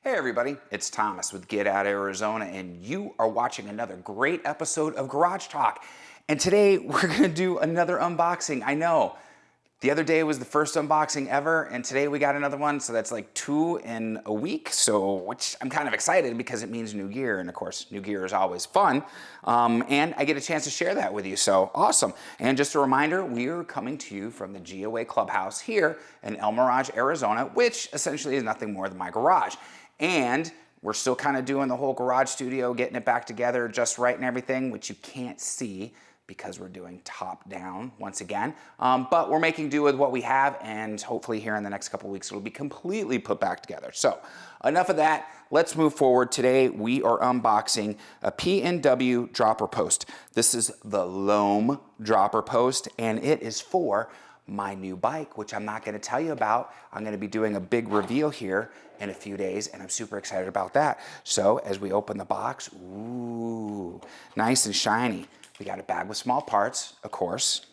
Hey everybody, it's Thomas with Get Out Arizona, and you are watching another great episode of Garage Talk. And today we're gonna do another unboxing. I know, the other day was the first unboxing ever, and today we got another one, so that's like 2 in a week, which I'm kind of excited because it means new gear, and of course, new gear is always fun. And I get a chance to share that with you, so awesome. And just a reminder, we are coming to you from the GOA Clubhouse here in El Mirage, Arizona, which essentially is nothing more than my garage. And we're still kind of doing the whole garage studio, getting it back together just right and everything, which you can't see because we're doing top down once again. But we're making do with what we have, and hopefully here in the next couple weeks, it'll be completely put back together. So enough of that. Let's move forward. Today, we are unboxing a PNW dropper post. This is the Loam dropper post, and it is for my new bike, which I'm not gonna tell you about. I'm gonna be doing a big reveal here in a few days, and I'm super excited about that. So as we open the box, ooh, nice and shiny. We got a bag with small parts, of course.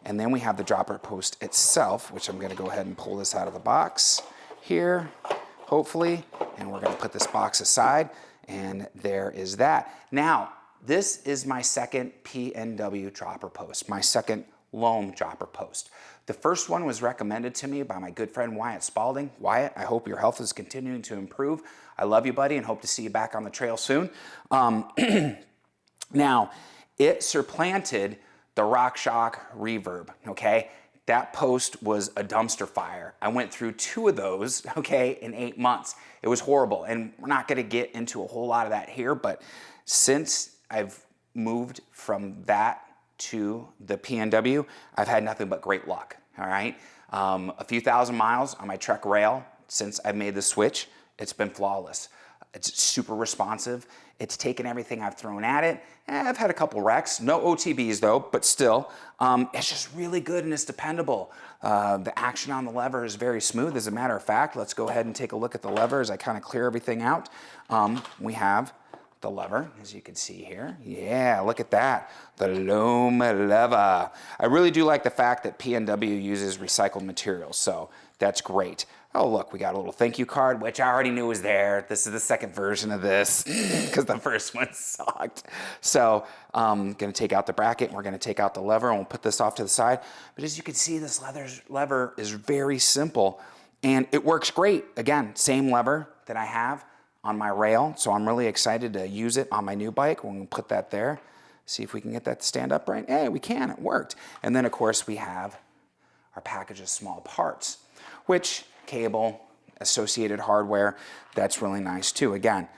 And then we have the dropper post itself, which I'm gonna go ahead and pull this out of the box here, hopefully. And we're gonna put this box aside, and there is that. Now, this is my second PNW dropper post, my second Loam dropper post. The first one was recommended to me by my good friend Wyatt Spalding. Wyatt, I hope your health is continuing to improve. I love you, buddy, and hope to see you back on the trail soon. Now, it supplanted the RockShox Reverb, okay? That post was a dumpster fire. I went through 2 of those, okay, in 8 months. It was horrible, and we're not gonna get into a whole lot of that here, but since I've moved from that to the PNW, I've had nothing but great luck, all right? A few thousand miles on my Trek rail since I've made the switch. It's been flawless. It's super responsive. It's taken everything I've thrown at it. I've had a couple wrecks, no OTBs though, but still, it's just really good and it's dependable. The action on the lever is very smooth. As a matter of fact, let's go ahead and take a look at the lever as I kind of clear everything out. We have the lever, as you can see here. Yeah, look at that, the Loam lever. I really do like the fact that PNW uses recycled materials, so that's great. Oh, look, we got a little thank you card, which I already knew was there. This is the second version of this because the first one sucked. So I'm gonna take out the bracket, and we're gonna take out the lever, and we'll put this off to the side. But as you can see, this lever is very simple, and it works great. Again, same lever that I have on my rail, so I'm really excited to use it on my new bike. We're gonna put that there, see if we can get that to stand up right. Hey, we can, it worked. And then of course we have our package of small parts, which cable, associated hardware, that's really nice too. Again,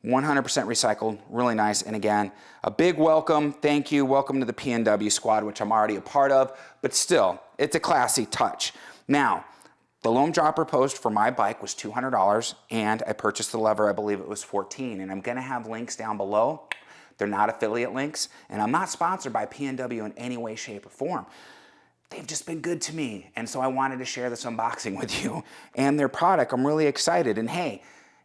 100% recycled, really nice. And again, a big welcome, thank you, welcome to the PNW squad, which I'm already a part of, but still, it's a classy touch. Now, the Loam dropper post for my bike was $200, and I purchased the lever, I believe it was $14, and I'm gonna have links down below. They're not affiliate links, and I'm not sponsored by PNW in any way, shape, or form. They've just been good to me, and so I wanted to share this unboxing with you. And their product, I'm really excited, and hey,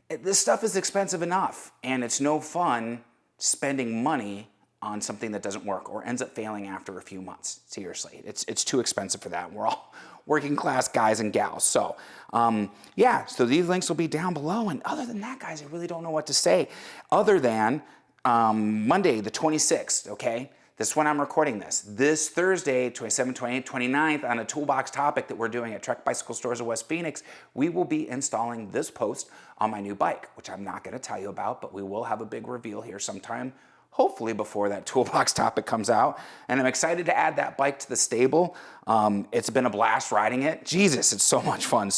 this stuff is expensive enough, and it's no fun spending money on something that doesn't work or ends up failing after a few months. Seriously, it's too expensive for that. We're all working class guys and gals. So yeah, so these links will be down below. And other than that, guys, I really don't know what to say other than Monday, the 26th, okay? This is when I'm recording this. This Thursday, 27th, 28th, 29th, on a toolbox topic that we're doing at Trek Bicycle Stores of West Phoenix, we will be installing this post on my new bike, which I'm not gonna tell you about, but we will have a big reveal here sometime, hopefully before that toolbox topic comes out. And I'm excited to add that bike to the stable. It's been a blast riding it. Jesus, it's so much fun.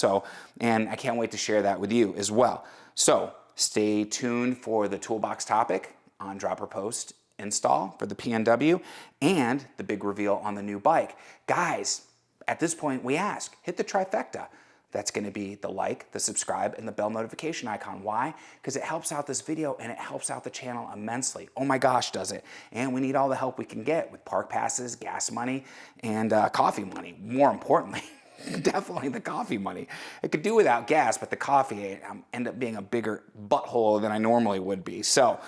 And I can't wait to share that with you as well. So stay tuned for the toolbox topic on dropper post install for the PNW and the big reveal on the new bike. Guys, at this point we ask, hit the trifecta. That's gonna be the like, the subscribe, and the bell notification icon. Why? Because it helps out this video and it helps out the channel immensely. Oh my gosh, does it. And we need all the help we can get with park passes, gas money, and coffee money, more importantly. Definitely the coffee money. I could do without gas, but the coffee end up being a bigger butthole than I normally would be. So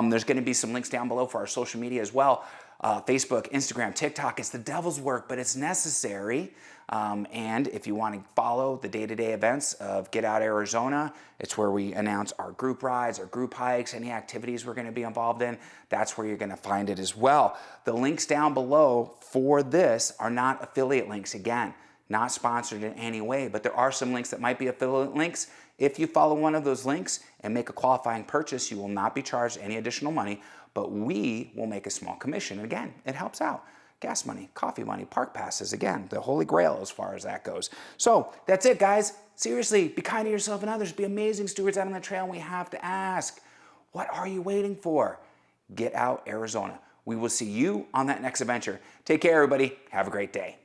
there's gonna be some links down below for our social media as well. Facebook, Instagram, TikTok. It's the devil's work, but it's necessary. And if you want to follow the day-to-day events of Get Out Arizona, it's where we announce our group rides, our group hikes, any activities we're going to be involved in. That's where you're going to find it as well. The links down below for this are not affiliate links. Again, not sponsored in any way, but there are some links that might be affiliate links. If you follow one of those links and make a qualifying purchase, you will not be charged any additional money, but we will make a small commission. And again, it helps out. Gas money, coffee money, park passes, again, the holy grail as far as that goes. So that's it, guys. Seriously, be kind to yourself and others. Be amazing stewards out on the trail. And we have to ask, what are you waiting for? Get Out Arizona. We will see you on that next adventure. Take care, everybody. Have a great day.